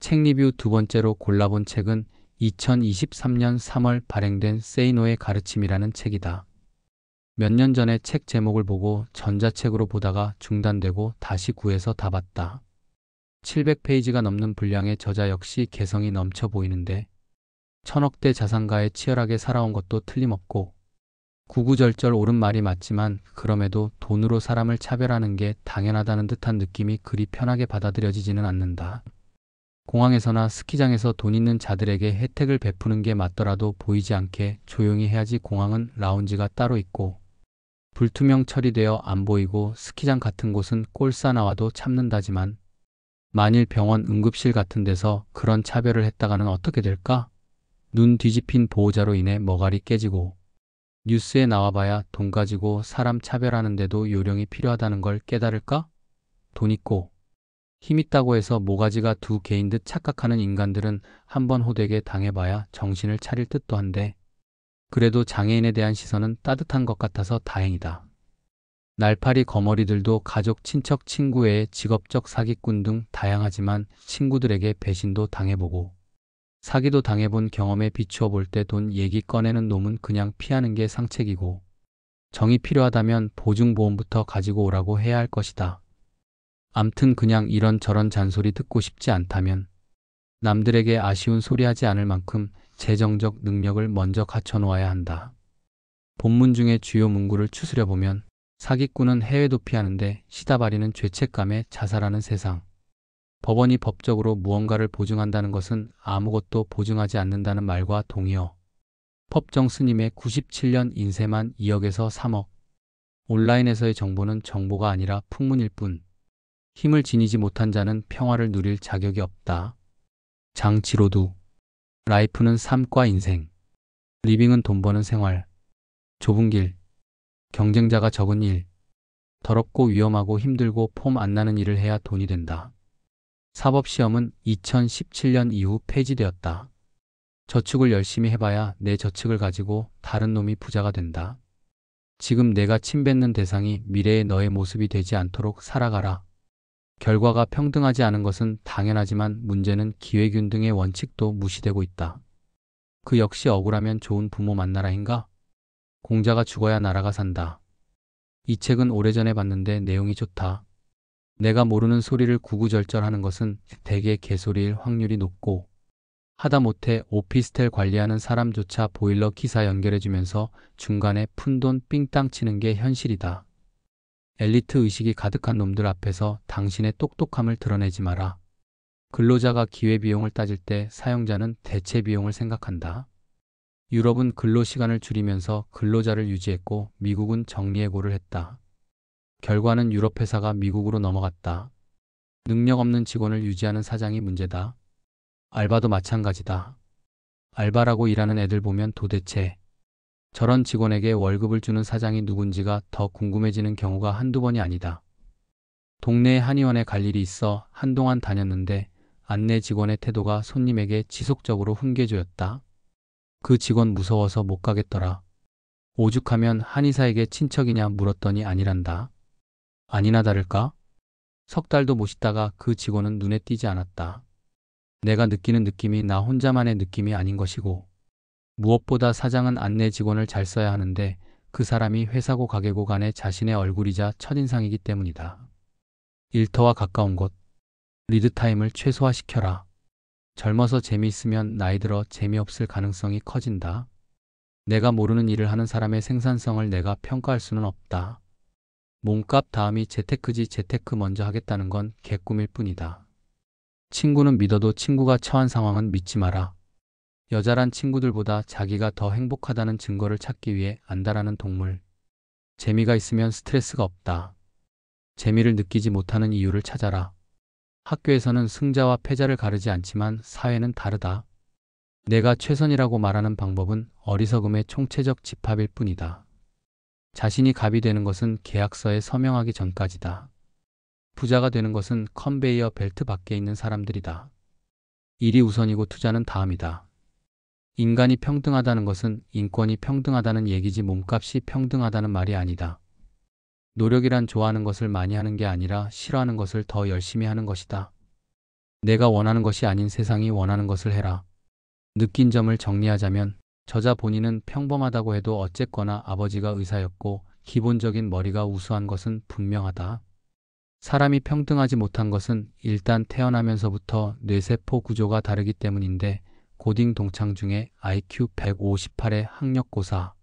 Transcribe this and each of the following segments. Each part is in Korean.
책 리뷰 두 번째로 골라본 책은 2023년 3월 발행된 세이노의 가르침이라는 책이다. 몇 년 전에 책 제목을 보고 전자책으로 보다가 중단되고 다시 구해서 다 봤다. 700페이지가 넘는 분량의 저자 역시 개성이 넘쳐 보이는데 천억대 자산가에 치열하게 살아온 것도 틀림없고 구구절절 옳은 말이 맞지만 그럼에도 돈으로 사람을 차별하는 게 당연하다는 듯한 느낌이 그리 편하게 받아들여지지는 않는다. 공항에서나 스키장에서 돈 있는 자들에게 혜택을 베푸는 게 맞더라도 보이지 않게 조용히 해야지. 공항은 라운지가 따로 있고 불투명 처리되어 안 보이고 스키장 같은 곳은 꼴싸 나와도 참는다지만 만일 병원 응급실 같은 데서 그런 차별을 했다가는 어떻게 될까? 눈 뒤집힌 보호자로 인해 머가리 깨지고 뉴스에 나와봐야 돈 가지고 사람 차별하는데도 요령이 필요하다는 걸 깨달을까? 돈 있고 힘 있다고 해서 모가지가 두 개인 듯 착각하는 인간들은 한번 호되게 당해봐야 정신을 차릴 듯도 한데 그래도 장애인에 대한 시선은 따뜻한 것 같아서 다행이다. 날파리 거머리들도 가족, 친척, 친구 외에 직업적 사기꾼 등 다양하지만 친구들에게 배신도 당해보고 사기도 당해본 경험에 비추어 볼 때 돈 얘기 꺼내는 놈은 그냥 피하는 게 상책이고 정이 필요하다면 보증보험부터 가지고 오라고 해야 할 것이다. 암튼 그냥 이런저런 잔소리 듣고 싶지 않다면 남들에게 아쉬운 소리 하지 않을 만큼 재정적 능력을 먼저 갖춰놓아야 한다. 본문 중에 주요 문구를 추스려보면 사기꾼은 해외 도피하는데 시다바리는 죄책감에 자살하는 세상. 법원이 법적으로 무언가를 보증한다는 것은 아무것도 보증하지 않는다는 말과 동의어. 법정 스님의 97년 인세만 2억에서 3억. 온라인에서의 정보는 정보가 아니라 풍문일 뿐. 힘을 지니지 못한 자는 평화를 누릴 자격이 없다. 장지로두. 라이프는 삶과 인생. 리빙은 돈 버는 생활. 좁은 길. 경쟁자가 적은 일. 더럽고 위험하고 힘들고 폼 안 나는 일을 해야 돈이 된다. 사법시험은 2017년 이후 폐지되었다. 저축을 열심히 해봐야 내 저축을 가지고 다른 놈이 부자가 된다. 지금 내가 침뱉는 대상이 미래의 너의 모습이 되지 않도록 살아가라. 결과가 평등하지 않은 것은 당연하지만 문제는 기회균 등의 원칙도 무시되고 있다. 그 역시 억울하면 좋은 부모 만나라인가? 공자가 죽어야 나라가 산다. 이 책은 오래전에 봤는데 내용이 좋다. 내가 모르는 소리를 구구절절하는 것은 대개 개소리일 확률이 높고 하다못해 오피스텔 관리하는 사람조차 보일러 기사 연결해주면서 중간에 푼돈 삥땅 치는 게 현실이다. 엘리트 의식이 가득한 놈들 앞에서 당신의 똑똑함을 드러내지 마라. 근로자가 기회비용을 따질 때 사용자는 대체비용을 생각한다. 유럽은 근로시간을 줄이면서 근로자를 유지했고 미국은 정리해고를 했다. 결과는 유럽 회사가 미국으로 넘어갔다. 능력 없는 직원을 유지하는 사장이 문제다. 알바도 마찬가지다. 알바라고 일하는 애들 보면 도대체 저런 직원에게 월급을 주는 사장이 누군지가 더 궁금해지는 경우가 한두 번이 아니다. 동네에 한의원에 갈 일이 있어 한동안 다녔는데 안내 직원의 태도가 손님에게 지속적으로 훈계조였다. 그 직원 무서워서 못 가겠더라. 오죽하면 한의사에게 친척이냐 물었더니 아니란다. 아니나 다를까? 석 달도 못 있다가 그 직원은 눈에 띄지 않았다. 내가 느끼는 느낌이 나 혼자만의 느낌이 아닌 것이고 무엇보다 사장은 안내 직원을 잘 써야 하는데 그 사람이 회사고 가게고 간에 자신의 얼굴이자 첫인상이기 때문이다. 일터와 가까운 곳, 리드타임을 최소화시켜라. 젊어서 재미있으면 나이 들어 재미없을 가능성이 커진다. 내가 모르는 일을 하는 사람의 생산성을 내가 평가할 수는 없다. 몸값 다음이 재테크지 재테크 먼저 하겠다는 건 개꿈일 뿐이다. 친구는 믿어도 친구가 처한 상황은 믿지 마라. 여자란 친구들보다 자기가 더 행복하다는 증거를 찾기 위해 안다라는 동물. 재미가 있으면 스트레스가 없다. 재미를 느끼지 못하는 이유를 찾아라. 학교에서는 승자와 패자를 가르지 않지만 사회는 다르다. 내가 최선이라고 말하는 방법은 어리석음의 총체적 집합일 뿐이다. 자신이 갑이 되는 것은 계약서에 서명하기 전까지다. 부자가 되는 것은 컨베이어 벨트 밖에 있는 사람들이다. 일이 우선이고 투자는 다음이다. 인간이 평등하다는 것은 인권이 평등하다는 얘기지 몸값이 평등하다는 말이 아니다. 노력이란 좋아하는 것을 많이 하는 게 아니라 싫어하는 것을 더 열심히 하는 것이다. 내가 원하는 것이 아닌 세상이 원하는 것을 해라. 느낀 점을 정리하자면 저자 본인은 평범하다고 해도 어쨌거나 아버지가 의사였고 기본적인 머리가 우수한 것은 분명하다. 사람이 평등하지 못한 것은 일단 태어나면서부터 뇌세포 구조가 다르기 때문인데 고딩 동창 중에 IQ 158의 학력고사,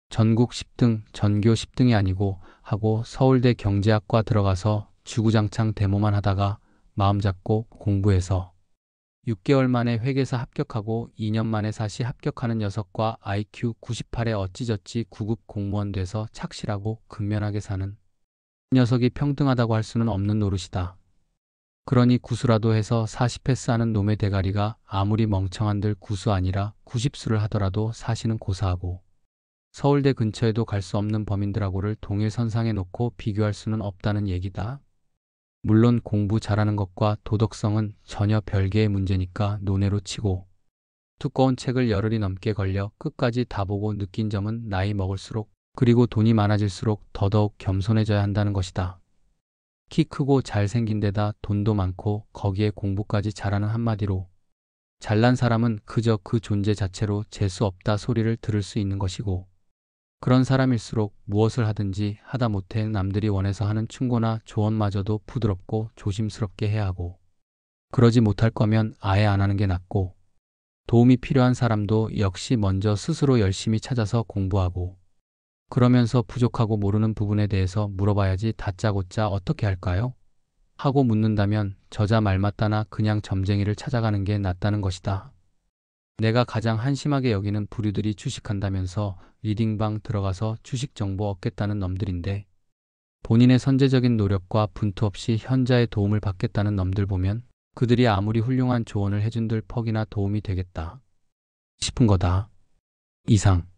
전국 10등, 전교 10등이 아니고 하고 서울대 경제학과 들어가서 주구장창 데모만 하다가 마음 잡고 공부해서 6개월 만에 회계사 합격하고 2년 만에 사시 합격하는 녀석과 IQ 98에 어찌저찌 9급 공무원 돼서 착실하고 근면하게 사는 녀석이 평등하다고 할 수는 없는 노릇이다. 그러니 구수라도 해서 40패스 하는 놈의 대가리가 아무리 멍청한들 구수 아니라 90수를 하더라도 사시는 고사하고 서울대 근처에도 갈 수 없는 범인들하고를 동일선상에 놓고 비교할 수는 없다는 얘기다. 물론 공부 잘하는 것과 도덕성은 전혀 별개의 문제니까 논외로 치고 두꺼운 책을 열흘이 넘게 걸려 끝까지 다 보고 느낀 점은 나이 먹을수록 그리고 돈이 많아질수록 더더욱 겸손해져야 한다는 것이다. 키 크고 잘생긴 데다 돈도 많고 거기에 공부까지 잘하는 한마디로 잘난 사람은 그저 그 존재 자체로 재수 없다 소리를 들을 수 있는 것이고 그런 사람일수록 무엇을 하든지 하다못해 남들이 원해서 하는 충고나 조언마저도 부드럽고 조심스럽게 해야 하고 그러지 못할 거면 아예 안 하는 게 낫고 도움이 필요한 사람도 역시 먼저 스스로 열심히 찾아서 공부하고 그러면서 부족하고 모르는 부분에 대해서 물어봐야지 다짜고짜 어떻게 할까요? 하고 묻는다면 저자 말 맞다나 그냥 점쟁이를 찾아가는 게 낫다는 것이다. 내가 가장 한심하게 여기는 부류들이 주식한다면서 리딩방 들어가서 주식 정보 얻겠다는 놈들인데 본인의 선제적인 노력과 분투 없이 현자의 도움을 받겠다는 놈들 보면 그들이 아무리 훌륭한 조언을 해준들 퍽이나 도움이 되겠다 싶은 거다. 이상